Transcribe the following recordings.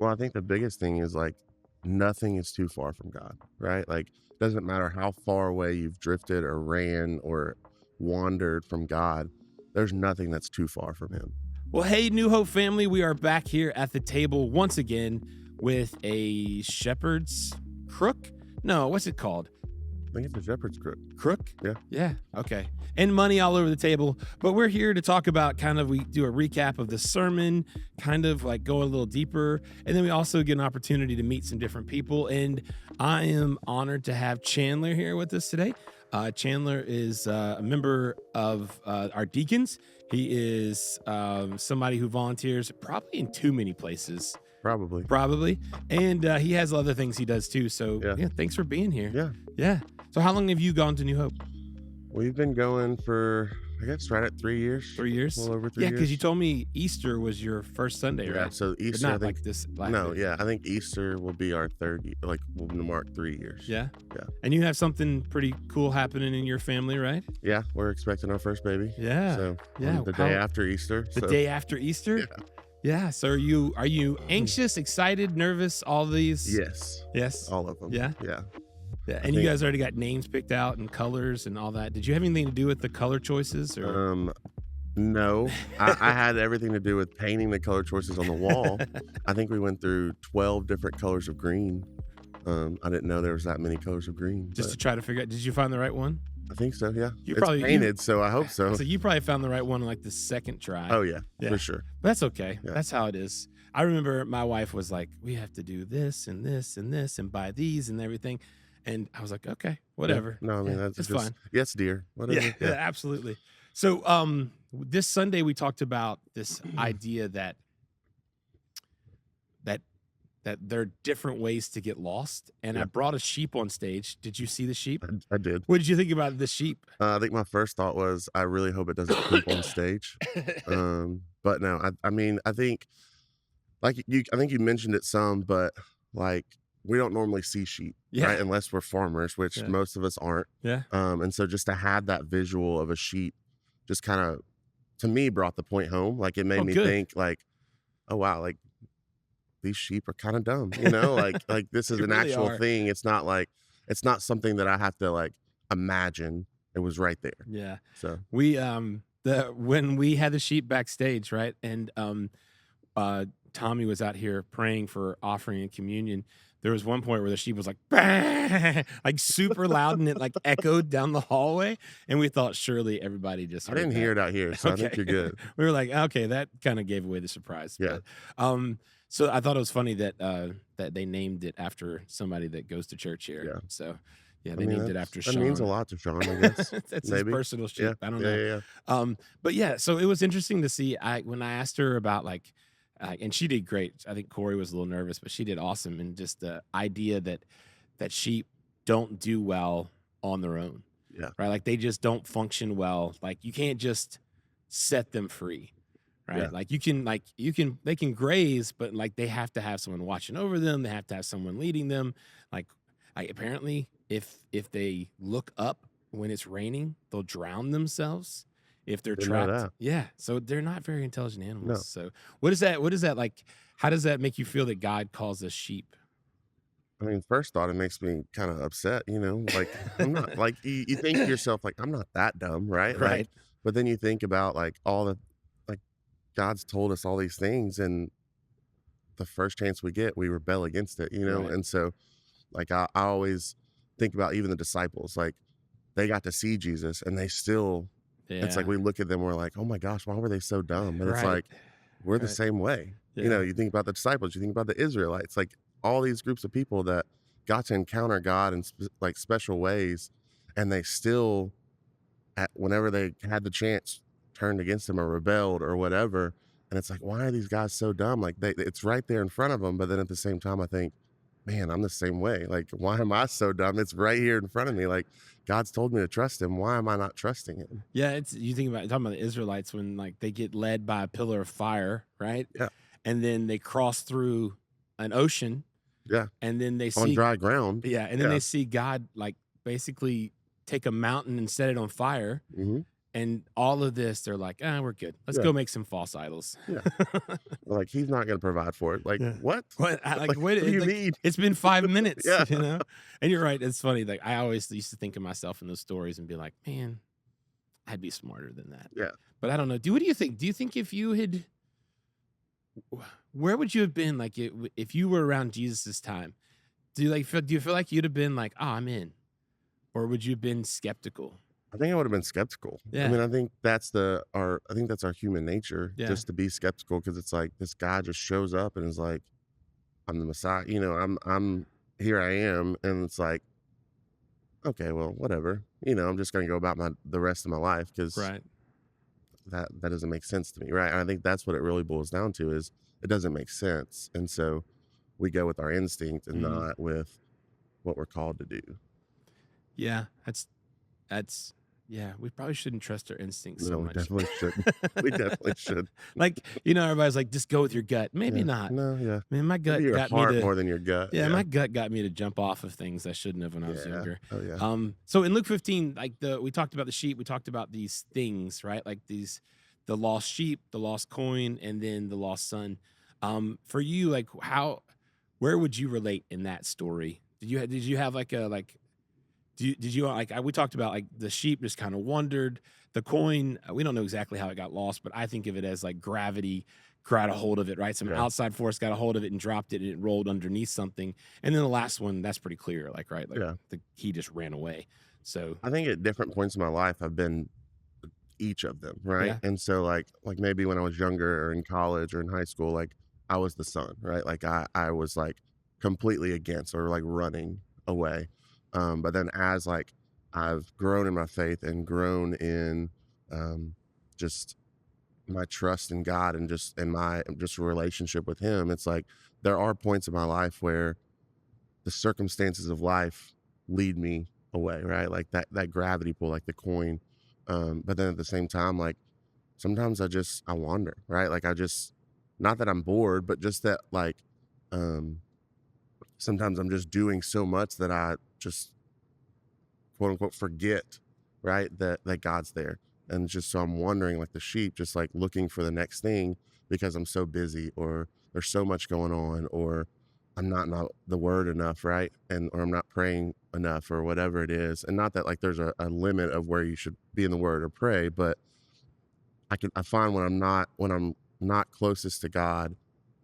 Well, I think the biggest thing is like nothing is too far from God, right? Like, doesn't matter how far away you've drifted or ran or wandered from God, there's nothing that's too far from Him. Well, hey, New Hope family, we are back here at the table once again with a shepherd's crook. No, what's it called? I think it's a shepherd's crook. Crook? Yeah. Yeah. Okay. And money all over the table. But we're here to talk about we do a recap of the sermon, kind of like go a little deeper. And then we also get an opportunity to meet some different people. And I am honored to have Chandler here with us today. Chandler is a member of our deacons. He is somebody who volunteers probably in too many places. Probably. And he has other things he does too. So yeah, thanks for being here. Yeah. So how long have you gone to New Hope? We've been going for, I guess, right at 3 years. 3 years? A little over 3 years. Yeah, because you told me Easter was your first Sunday, right? Yeah, so Easter, not I think, like this. I think Easter will be our we'll mark 3 years. Yeah? Yeah. And you have something pretty cool happening in your family, right? Yeah, we're expecting our first baby. Yeah. So Yeah. the day after Easter. The day after Easter? Yeah. Yeah. So are you anxious, excited, nervous, all these? Yes. All of them. Yeah? Yeah. Yeah. And you guys already got names picked out and colors and all that. Did you have anything to do with the color choices? Or? No. I had everything to do with painting the color choices on the wall. I think we went through 12 different colors of green. I didn't know there was that many colors of green. Just to try to figure out, did you find the right one? I think so, yeah. You it's probably painted, so I hope so. So you probably found the right one on like the second try. Oh yeah, for sure. That's okay. Yeah. That's how it is. I remember my wife was like, we have to do this and this and this and buy these and everything. And I was like, okay, whatever. Yeah. No, I mean, that's it's just fine. Yes, dear. Whatever. Yeah, absolutely. So this Sunday we talked about this idea that there are different ways to get lost. And I brought a sheep on stage. Did you see the sheep? I did. What did you think about the sheep? I think my first thought was, I really hope it doesn't poop on stage. But no, I mean, I think you mentioned it some, but like, we don't normally see sheep, right? Unless we're farmers, which most of us aren't. Yeah. And so just to have that visual of a sheep just kind of, to me, brought the point home. Like, it made me think like, oh wow, like these sheep are kind of dumb, like this is an really actual thing. It's not something that I have to like imagine. It was right there. Yeah. So we when we had the sheep backstage, right? And Tommy was out here praying for offering and communion. There was one point where the sheep was like, bah! Like super loud, and it like echoed down the hallway. And we thought surely everybody just heard I didn't hear it out here, so I think you're good. We were like, okay, that kind of gave away the surprise. Yeah. But, so I thought it was funny that they named it after somebody that goes to church here. Yeah. So they named it after Sean. That means a lot to Sean, I guess. That's maybe. his personal sheep. Yeah. I don't know. Yeah. But yeah, so it was interesting to see. When I asked her about like, and she did great. I think Corey was a little nervous, but she did awesome. And just the idea that sheep don't do well on their own. Yeah. Right. Like they just don't function well. Like you can't just set them free. Right. Yeah. Like they can graze, but like they have to have someone watching over them. They have to have someone leading them. Like apparently if they look up when it's raining, they'll drown themselves. If they're trapped. Yeah. So they're not very intelligent animals. No. So what is that like? How does that make you feel that God calls us sheep? I mean, first thought, it makes me kind of upset, like I'm not like, you think to yourself, like, I'm not that dumb. Right. Right. Like, but then you think about like God's told us all these things, and the first chance we get, we rebel against it, Right. And so like, I always think about even the disciples, like they got to see Jesus and they still, it's like we look at them, we're like, oh my gosh, why were they so dumb? And it's like, we're the same way. Yeah. You think about the disciples, you think about the Israelites, like all these groups of people that got to encounter God in like special ways, and they still, whenever they had the chance, turned against him or rebelled or whatever. And it's like, why are these guys so dumb? Like it's right there in front of them. But then at the same time, I think, man, I'm the same way. Like, why am I so dumb? It's right here in front of me. Like, God's told me to trust him. Why am I not trusting him? Yeah, talking about the Israelites when like they get led by a pillar of fire, right? Yeah. And then they cross through an ocean. Yeah. And then they see on dry ground. Yeah. And then they see God like basically take a mountain and set it on fire. Mm-hmm. And all of this, they're like, "Ah, we're good. Let's Yeah, go make some false idols." yeah. Like, he's not gonna provide for it. Like, Yeah. what? What I like, Like, wait, what do you like, mean? it's been 5 minutes, Yeah, you know? And you're right, it's funny, like, I always used to think of myself in those stories and be like, "Man, I'd be smarter than that." yeah. But I don't know. What do you think? Do you think if you had where would you have been, like, if you were around Jesus's time? Do you feel like you'd have been like, "Oh, I'm in," or would you have been skeptical? I think I would've been skeptical. I Yeah, mean, I think that's our human nature, yeah, just to be skeptical, because it's like this guy just shows up and is like, "I'm the Messiah," I'm here I am, and it's like, "Okay, well, whatever." I'm just gonna go about the rest of my life because right. that doesn't make sense to me, right? And I think that's what it really boils down to is it doesn't make sense, and so we go with our instinct and Mhm. not with what we're called to do. Yeah, that's yeah, we probably shouldn't trust our instincts so No, we much. definitely shouldn't. We definitely should. Like, everybody's like, "Just go with your gut." Maybe Yeah. not. No, yeah. Man, my Maybe gut your got me heart to more than your gut, yeah, yeah. my gut got me to jump off of things I shouldn't have when I was Yeah. younger. Oh, yeah. So in Luke 15, like we talked about the sheep, we talked about these things, right? Like the lost sheep, the lost coin, and then the lost son. For you, like where would you relate in that story? Did you have like a like did you like we talked about like the sheep just kind of wandered. The coin, we don't know exactly how it got lost, but I think of it as like gravity got a hold of it, right? Some Yeah. outside force got a hold of it and dropped it, and it rolled underneath something. And then the last one, that's pretty clear, like right, like Yeah. he just ran away. So I think at different points in my life, I've been each of them, right? yeah, And so, like, maybe when I was younger or in college or in high school, like, I was the son, right? Like, I was, like, completely against or, like, running away. But then as, like, I've grown in my faith and grown in, just my trust in God and my just relationship with him, it's like there are points in my life where the circumstances of life lead me away, right? Like that gravity pull, like the coin. But then at the same time, like sometimes I wander, right? Like I just not that I'm bored, but just that like um sometimes I'm just doing so much that I just quote unquote forget, right? That God's there. And just so I'm wondering like the sheep, just like looking for the next thing because I'm so busy or there's so much going on or I'm not the word enough, right? And or I'm not praying enough or whatever it is. And not that like there's a limit of where you should be in the word or pray, but I find when I'm not closest to God,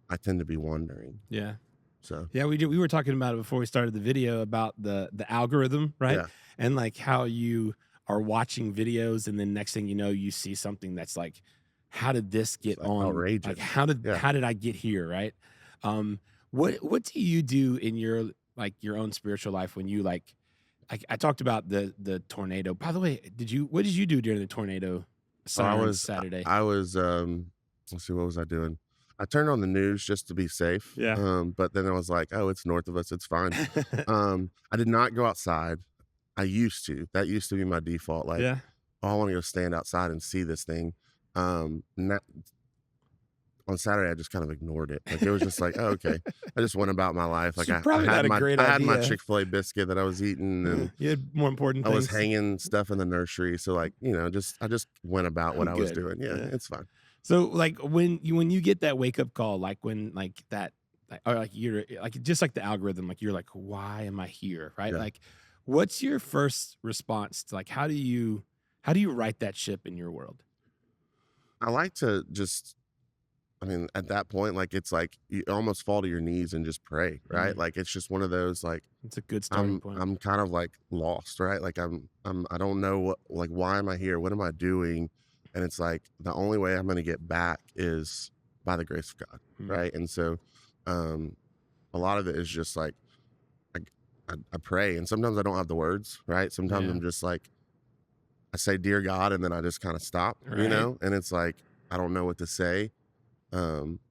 I tend to be wandering. yeah. So Yeah, we were talking about it before we started the video about the algorithm, right? yeah, And like how you are watching videos and then next thing you know you see something that's like how did this it's get like on like outrageous. Yeah. how did I get here, right? What do you do in your like your own spiritual life when you like I talked about the tornado. By the way, what did you do during the tornado Oh, sirens Saturday? I was, let's see, what was I doing? I turned on the news just to be safe, Yeah. but then I was like, "Oh, it's north of us, it's fine." I did not go outside. I used to. That used to be my default, like, Yeah. "Oh, I wanna go stand outside and see this thing." Na On Saturday, I just kind of ignored it. Like, it was just like, "Oh, okay." I just went about my life. Like, It's probably not a great I had my idea. Chick-fil-A biscuit that I was eating, and You had more important I was things. hanging stuff in the nursery, so, like, I just went about what I'm I was good. doing. Yeah, Yeah. it's fine. So like when you get that wake up call, like when like that, or like you're like just like the algorithm, like you're like, why am I here, right? Yeah. Like, what's your first response to like how do you right that ship in your world? I like to just I mean, at that point, like, it's like you almost fall to your knees and just pray, right? Mm, Like, it's just one of those, like, it's a good starting point. I'm kind of, like, lost, right? Like, I don't know why am I here? What am I doing? And it's like, the only way I'm gonna get back is by the grace of God, Mm, right? And so, um, a lot of it is just, like, I I pray, and sometimes I don't have the words, right? Sometimes yeah. I'm just like I say, "Dear God," and then I just kinda stop, Right. And it's like, I don't know what to say,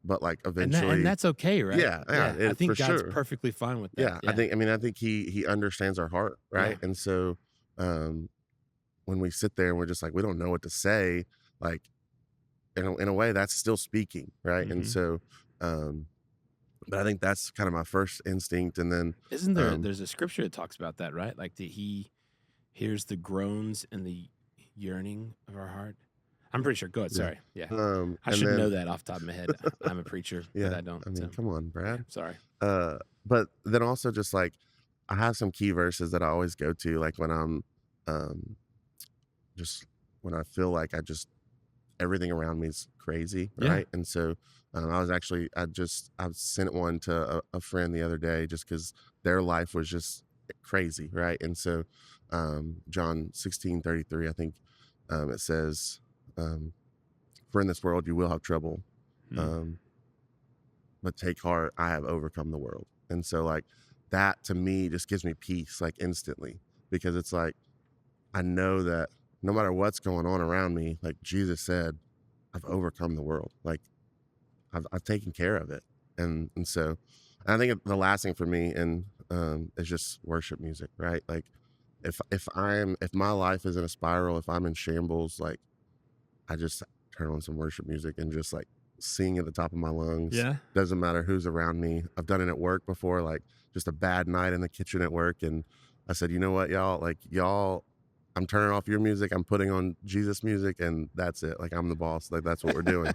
but, like, And eventually that's okay, right? yeah, yeah, Yeah. I for think God's sure. perfectly fine with that. Yeah, Yeah. I think he understands our heart, Yeah. right? And so, um, when we sit there and we're just like, we don't know what to say, like, in a way, that's still speaking, right? And Hmm. so, um, but I think that's kind of my first instinct, and then, Isn't um there's a scripture that talks about that, right? Like that he hears the groans and the yearning of our heart. I'm pretty sure. Go ahead. Yeah. Sorry. Yeah. I And should know then that off the top of my head. I'm a preacher, but yeah, I don't. I mean, So come on, yeah, Brad. sorry. But then also just like I have some key verses that I always go to, like when I'm um just when I feel like everything around me is crazy, Yeah. right? And so I sent one to a friend the other day just because their life was just crazy, right? And so John 16:33, I think it says, for in this world you will have trouble. Mm. Um, but take heart, I have overcome the world. And so like that to me just gives me peace like instantly, because it's like I know that no matter what's going on around me, like Jesus said, I've overcome the world. Like I've taken care of it. And so I think the last thing for me and is just worship music, right? Like if my life is in a spiral, if I'm in shambles, like I just turn on some worship music and just like sing at the top of my lungs. Yeah. Doesn't matter who's around me. I've done it at work before, like just a bad night in the kitchen at work. And I said, you know what, y'all, I'm turning off your music. I'm putting on Jesus music, and that's it. Like I'm the boss. Like that's what we're doing.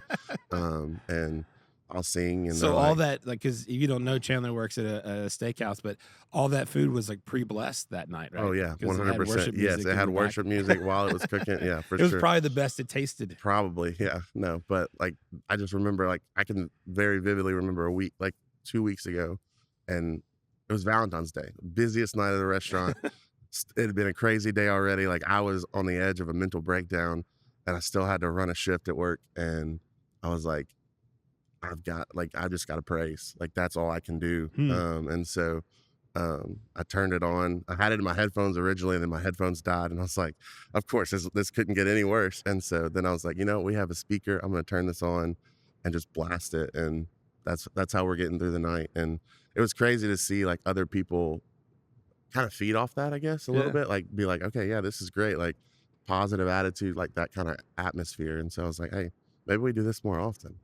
And I'll sing, and they're So all like, that, like, because you don't know, Chandler works at a steakhouse, but all that food was like pre-blessed that night, oh right? yeah, Because it had 100%. worship Yes, music it in had the back. worship music while it was cooking. Yeah, for It was sure. probably the best it tasted. Probably, yeah. No, but like I just remember, like I can very vividly remember a week, like 2 weeks ago, and it was Valentine's Day, busiest night of the restaurant. It had been a crazy day already. Like I was on the edge of a mental breakdown, and I still had to run a shift at work. And I was like, I just got to praise. Like that's all I can do. Hmm. And so I turned it on. I had it in my headphones originally, and then my headphones died. And I was like, of course, this couldn't get any worse. And so then I was like, we have a speaker. I'm going to turn this on and just blast it. And that's how we're getting through the night. And it was crazy to see like other people kind of feed off that, I guess, a little Yeah. bit, like be like, okay, yeah, this is great. Like positive attitude, like that kind of atmosphere. And so I was like, hey, maybe we do this more often.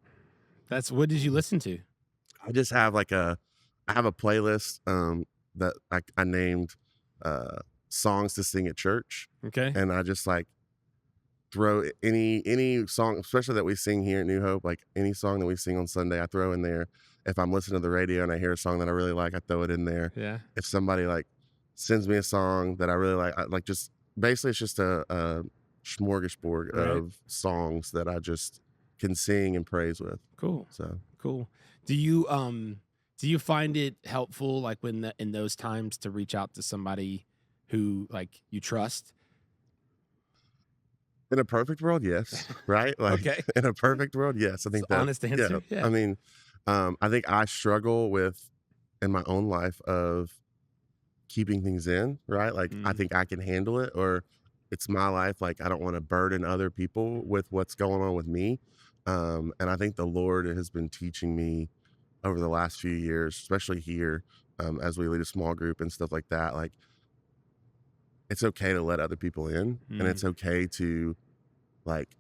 What did you listen to? I just have I have a playlist that I named songs to sing at church, Okay. and I just like throw any song, especially that we sing here at New Hope, like any song that we sing on Sunday, I throw in there. If I'm listening to the radio and I hear a song that I really like, I throw it in there. Yeah. If somebody like sends me a song that I really like, like just basically it's just a smorgasbord Right. of songs that I just can sing and praise with. Cool. So Cool. Do you find it helpful, like in those times, to reach out to somebody who like you trust? in a perfect world, yes. Right? Like Okay. in a perfect world, yes. I think that Honest answer. Yeah. I mean, I think I struggle with in my own life of keeping things in, right? Like I Mm. think I can handle it, or it's my life. Like I don't want to burden other people with what's going on with me. And I think the Lord has been teaching me over the last few years, especially here, as we lead a small group and stuff like that. Like it's okay to let other people in, and it's Mm. okay to like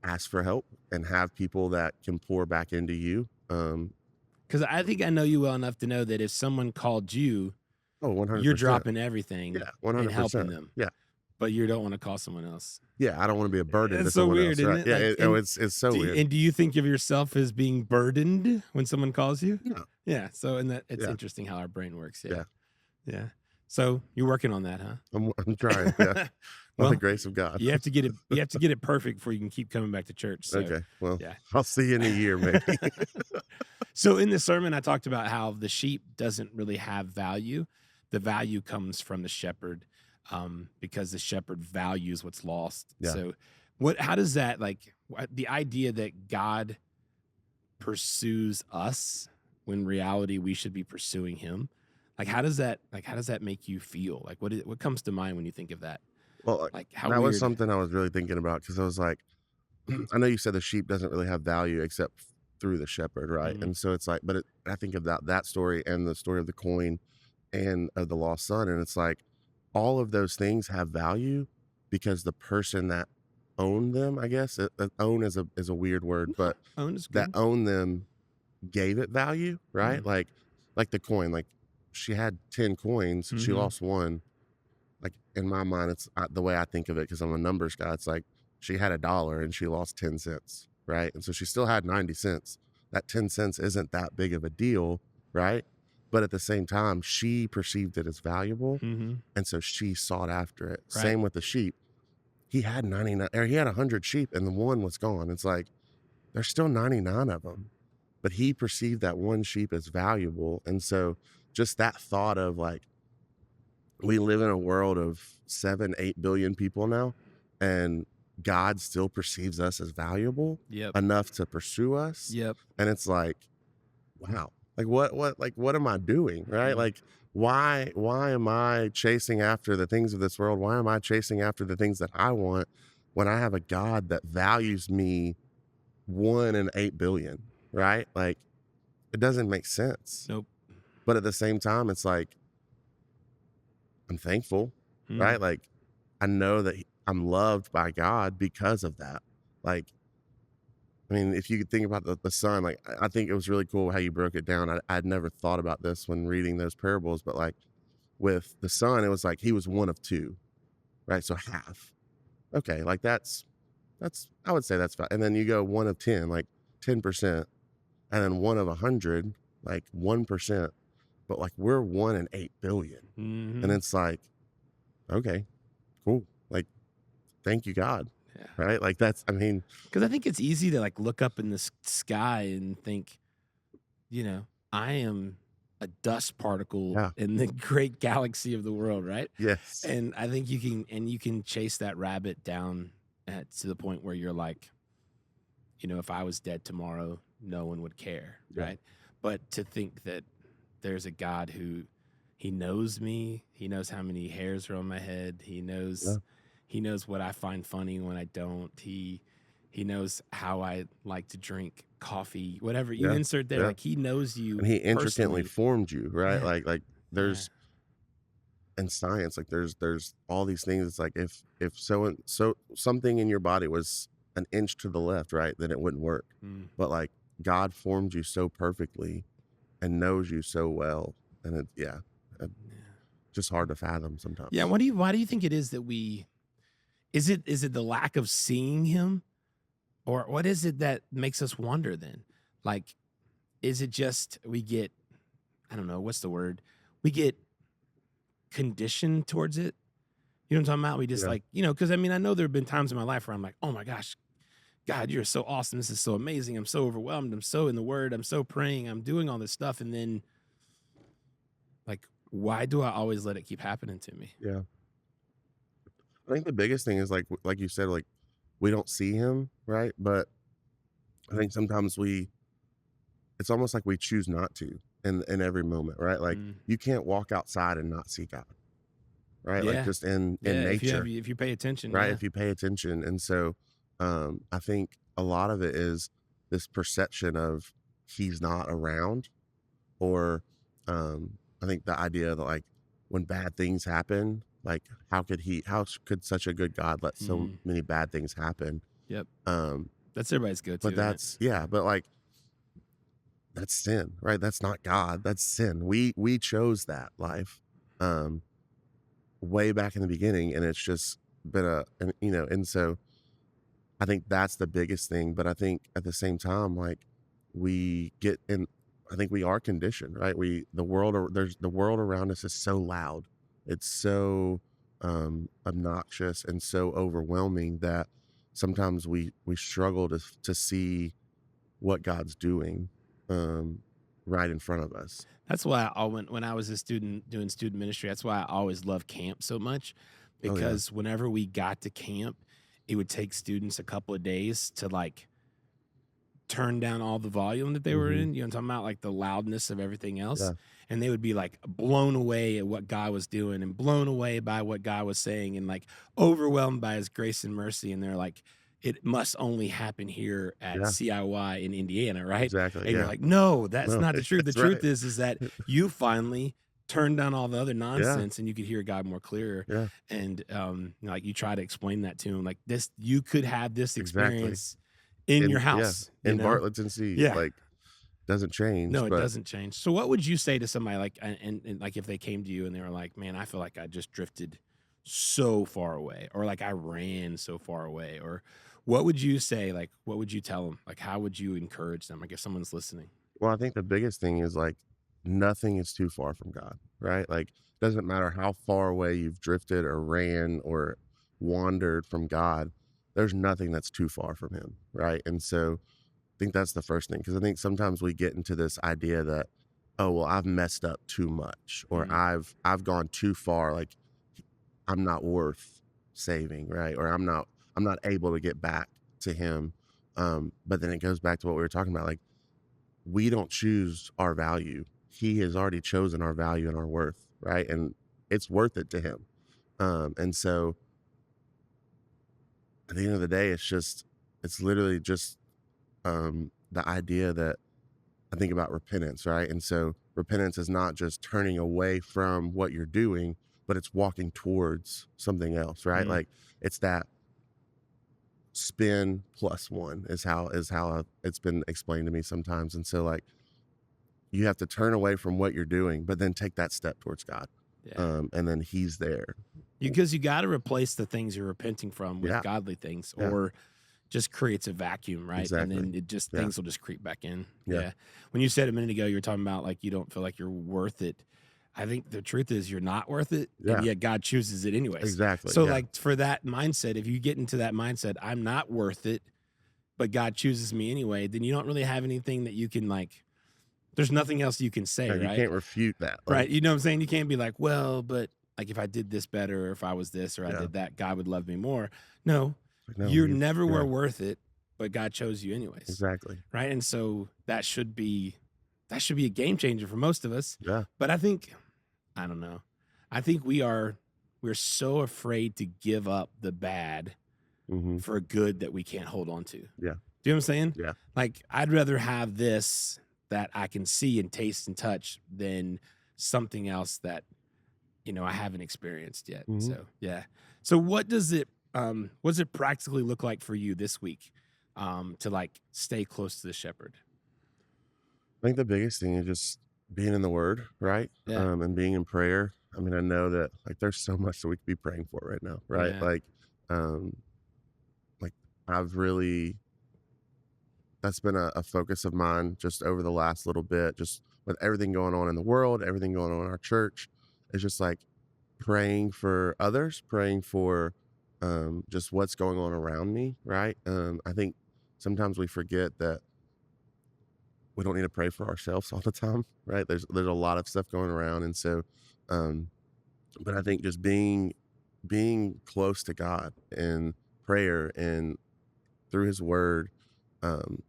ask for help and have people that can pour back into you. Because I think I know you well enough to know that if someone called you, Oh, you're 100%. dropping everything Yeah, and helping 100%. them, Yeah. but you don't want to call someone else. Yeah, I don't want to be a burden to It's so someone weird, else, isn't right? it? Yeah, Like, it's so weird. and do you think of yourself as being burdened when someone calls you? Yeah, Yeah. So, and that it's yeah, interesting how our brain works. yeah. Yeah. Yeah. So you're working on that, huh? I'm trying. Yeah, by the Well, grace of God. you have to get it. You have to get it perfect before you can keep coming back to church. So, Okay, well, yeah. I'll see you in a year, maybe. So in the sermon, I talked about how the sheep doesn't really have value. The value comes from the shepherd, because the shepherd values what's lost. Yeah. So, how does that, like, the idea that God pursues us when reality we should be pursuing Him? Like, how does that make you feel? Like, what comes to mind when you think of that? Well, Like, how that was weird. something I was really thinking about, because I was like, I know you said the sheep doesn't really have value except through the shepherd, right? Mhm. And so it's like, but I think about that story and the story of the coin and of the lost son, and it's like all of those things have value because the person that owned them, I guess, own is a weird word, but Own is that good. owned them gave it value, right? Mhm. Like the coin, like she had 10 coins, she Mhm. lost one. like in my mind, it's the way I think of it because I'm a numbers guy. It's like she had $1 and she lost 10 cents, right? And so she still had 90 cents. That 10 cents isn't that big of a deal, right? But at the same time, she perceived it as valuable. Mm-hmm. And so she sought after it. Right. Same with the sheep. He had 99, or he had 100 sheep and the one was gone. It's like, there's still 99 of them, but he perceived that one sheep as valuable. And so just that thought of like, we live in a world of 7, 8 billion people now, and God still perceives us as valuable Yep. enough to pursue us. Yep. And it's like, wow, like what am I doing? Right. Mhm. Like, why am I chasing after the things of this world? Why am I chasing after the things that I want when I have a God that values me 1 in 8 billion? Right. Like, it doesn't make sense. Nope. But at the same time, it's like, I'm thankful, right? Mm. Like, I know that I'm loved by God because of that. Like, I mean, if you could think about the son, like, I think it was really cool how you broke it down. I'd never thought about this when reading those parables, but like with the son, it was like he was one of two, right? So half. Okay, like that's I would say that's fine. And then you go one of 10, like 10%, and then one of 100, like 1%. But like we're 1 in 8 billion. And Mm-hmm. it's like, okay, cool. Like, thank you, God. Yeah. Right? Like that's, I mean, Because I think it's easy to like look up in the sky and think, I am a dust particle yeah, in the great galaxy of the world, right? yes, And I think you can chase that rabbit down to the point where you're like, if I was dead tomorrow, no one would care, yeah, right? But to think that there's a God who he knows me, he knows how many hairs are on my head, yeah, he knows what I find funny when I don't. He knows how I like to drink coffee, whatever you yeah, insert there. yeah. Like he knows you And he intricately personally. formed you, right? Yeah, There's yeah. in science, like there's all these things. It's like if so something in your body was an inch to the left, right, then it wouldn't work. Mm, But like God formed you so perfectly and knows you so well. And it yeah. just hard to fathom Yeah. sometimes. Why do you think it is that is it the lack of seeing him, or what is it that makes us wonder then? Like, is it just we get, I don't know, what's the word? We get conditioned towards it. You know what I'm talking about? We just Yeah. like, because I mean, I know there have been times in my life where I'm like, oh my gosh, God, you're so awesome. This is so amazing. I'm so overwhelmed. I'm so in the word. I'm so praying. I'm doing all this stuff. And then, like, why do I always let it keep happening to me? Yeah. I think the biggest thing is like you said, like we don't see him, right? But I think sometimes it's almost like we choose not to in every moment, right? Like Mm. you can't walk outside and not see God, right? Like Yeah. just in Yeah. nature, If you pay attention. right? Yeah. If you pay attention. And so I think a lot of it is this perception of he's not around, or I think the idea that like when bad things happen, like how could such a good God let so Mm. many bad things happen? Yep. Um, That's everybody's go to, but isn't it? but like that's sin, right? That's not God. That's sin. We chose that life um way back in the beginning, and it's just been and so I think that's the biggest thing. But I think at the same time, like we get in, I think we are conditioned, right? There's the world around us is so loud, it's so obnoxious and so overwhelming that sometimes we struggle to see what God's doing um, right in front of us. That's why when I was a student doing student ministry, that's why I always loved camp so much, Oh yeah, because whenever we got to camp, it would take students a couple of days to like turn down all the volume that they were hmm in. I'm talking about like the loudness of everything else. yeah, And they would be like blown away at what God was doing and blown away by what God was saying and like overwhelmed by his grace and mercy. And they're like, it must only happen here at yeah, CIY in Indiana, right? exactly, And you're yeah. like, no, that's No, not the truth. The that's right. truth is that you finally turned down all the other Yeah, nonsense and you could hear God more clearer. yeah, And like you try to explain that to him, like this, you could have this exactly. experience in your Yeah, house, in Bartlett, Tennessee, Yeah. like doesn't change, No, it but doesn't change. So what would you say to somebody like and like if they came to you and they were like, "Man, I feel like I just drifted so far away, or like I ran so far away, or what would you say? Like, what would you tell them? Like, how would you encourage them? Like, if someone's listening. Well, I think the biggest thing is like nothing is too far from God, right? Like, doesn't matter how far away you've drifted or ran or wandered from God, there's nothing that's too far from Him, right? And so I think that's the first thing, because I think sometimes we get into this idea that, oh well, I've messed up too much, or Mhm. I've gone too far, like I'm not worth saving, right? Or I'm not able to get back to Him. But then it goes back to what we were talking about, like we don't choose our value. He has already chosen our value and our worth, right? And it's worth it to Him. And so at the end of the day, it's literally just the idea that I think about repentance, right? And so repentance is not just turning away from what you're doing, but it's walking towards something else, right? Mhm. Like it's that spin plus one is how it's been explained to me sometimes. And so like you have to turn away from what you're doing, but then take that step towards God. Yeah. And then He's there. Because you got to replace the things you're repenting from with Yeah. godly things, Yeah. or just creates a vacuum, right? And Exactly. then it just Yeah. things will just creep back in. Yeah. Yeah. When you said a minute ago, you were talking about like you don't feel like you're worth it. I think the truth is you're not worth it, and Yeah. yet God chooses it anyways. Exactly. So Yeah. like for that mindset, if you get into that mindset, I'm not worth it, but God chooses me anyway, then you don't really have anything that you can like. There's nothing else you can say, Yeah, you right? can't refute that. Right. Like, You know what I'm saying? You can't be like, well, but like if I did this better, or if I was this, or I yeah. did that, God would love me more. No, Like, no, you never were yeah, worth it, but God chose you anyways. exactly. Right. And so that should be a game changer for most of us. Yeah. But I don't know. I think we're so afraid to give up the bad Hmm. for a good that we can't hold on to. Do Yeah. you know what I'm saying? Yeah. Like I'd rather have this that I can see and taste and touch than something else that I haven't experienced yet. Hmm. So yeah. So what does it practically look like for you this week to like stay close to the shepherd? I think the biggest thing is just being in the Word, right? Yeah. And being in prayer. I mean, I know that like there's so much that we could be praying for right now, right? Yeah. Um, like I've really that's been a focus of mine just over the last little bit, just with everything going on in the world, everything going on in our church. It's just like praying for others, praying for just what's going on around me, right? I think sometimes we forget that we don't need to pray for ourselves all the time, right? There's a lot of stuff going around, and so, um, but I think just being close to God in prayer and through His Word, um,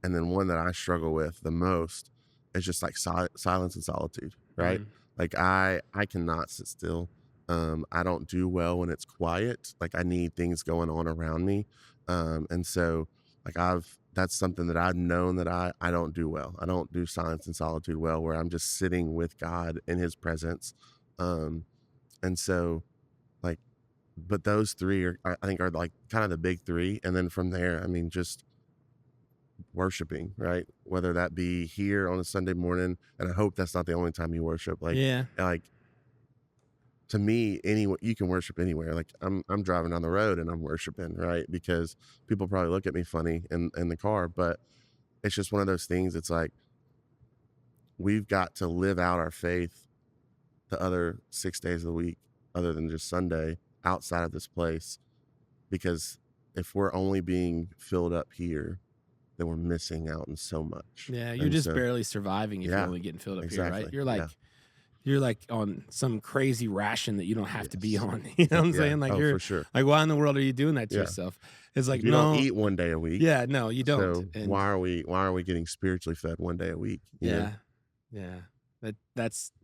and then one that I struggle with the most is just like silence and solitude, right? Mhm. Like I cannot sit still. I don't do well when it's quiet. Like I need things going on around me, and so like that's something that I've known that I don't do well. I don't do silence and solitude well, where I'm just sitting with God in His presence, um, and so like, but those three are I think are like kind of the big three, and then from there, I mean, just worshiping, right? Whether that be here on a Sunday morning, and I hope that's not the only time you worship. Yeah. Like to me, any you can worship anywhere. Like I'm driving down the road and I'm worshiping, right? Because people probably look at me funny in the car, but it's just one of those things. It's like we've got to live out our faith the other 6 days of the week, other than just Sunday, outside of this place. Because if we're only being filled up here, then we're missing out on so much. Yeah. You're And just so, barely surviving if you're yeah, only getting filled up here, right? exactly. You're Yeah. like you're like on some crazy ration that you don't have to be Yes. on. You know what I'm Yeah. saying? Like Oh, you're for sure. like, why in the world are you doing that to Yeah. yourself? It's like, You don't no, eat one day a week. yeah, no, you don't. So And why are we getting spiritually fed one day a week? You know? yeah,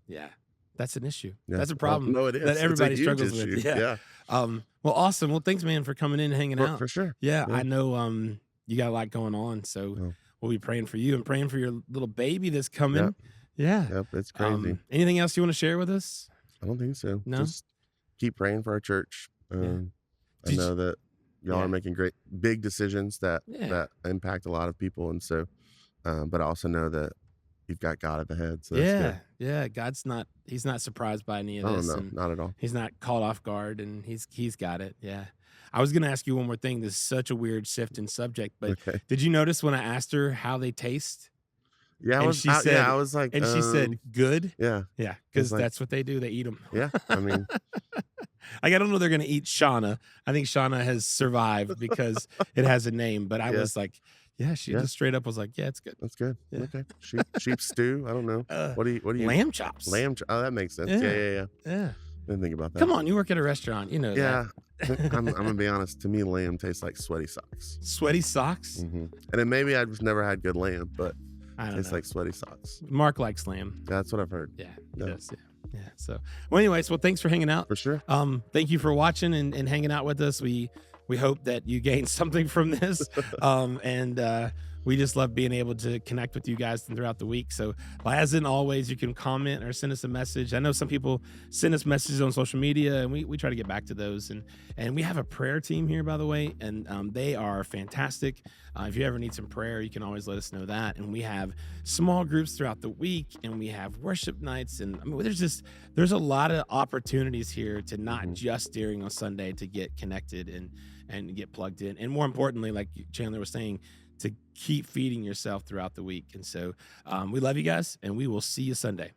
yeah. That's an issue. Yeah. That's a Oh, problem no, it that is. It's a everybody huge struggles issue. with. Yeah. Yeah. Well, awesome. Well, thanks, man, for coming in and hanging out. For sure. Yeah, Yeah. I know you got a lot going on, so Oh, we'll be praying for you and praying for your little baby that's coming. yep. Yeah. Yep. It's crazy. Anything else you want to share with us? I don't think so. No? Just keep praying for our church. Yeah. I Did know that y'all Yeah. are making great big decisions that Yeah. that impact a lot of people, and so, but I also know that you've got God at the head, so that's good. Yeah, yeah. He's not surprised by any of Oh, this, no, and not at all. he's not caught off guard, and he's got it. Yeah. I was gonna ask you one more thing. This is such a weird shift in subject, but Okay. did you notice when I asked her how they taste, Yeah, and she yeah, said, I was like, good? yeah. Yeah, I was because like, that's what they do. They eat them. yeah, I mean, Like, I don't know they're gonna eat Shauna. I think Shauna has survived because it has a name, but I yeah, was like, yeah, she yeah, just straight up was like, "Yeah, it's good." that's good. Yeah. Okay. Sheep stew, I don't know. Uh, What do you Lamb chops. oh, that makes sense. Yeah, Yeah, yeah, yeah. yeah. Didn't think about that. Come on, you work at a restaurant, you know that. Yeah. I'm gonna be honest, to me, lamb tastes like sweaty socks. Sweaty socks? And then maybe I've just never had good lamb, but I don't tastes know. like sweaty socks. Mark likes lamb. That's what I've heard. Yeah, he Yeah, does. Yeah. Yeah. So, well, anyways, well, thanks for hanging out. for sure. Thank you for watching and hanging out with us. We hope that you gained something from this. And we just love being able to connect with you guys throughout the week. So, as in always, you can comment or send us a message. I know some people send us messages on social media, and we try to get back to those. And we have a prayer team here, by the way, and they are fantastic. If you ever need some prayer, you can always let us know that. And we have small groups throughout the week, and we have worship nights. And I mean, there's a lot of opportunities here to not just during on Sunday to get connected and get plugged in. And more importantly, like Chandler was saying, to keep feeding yourself throughout the week. And so we love you guys, and we will see you Sunday.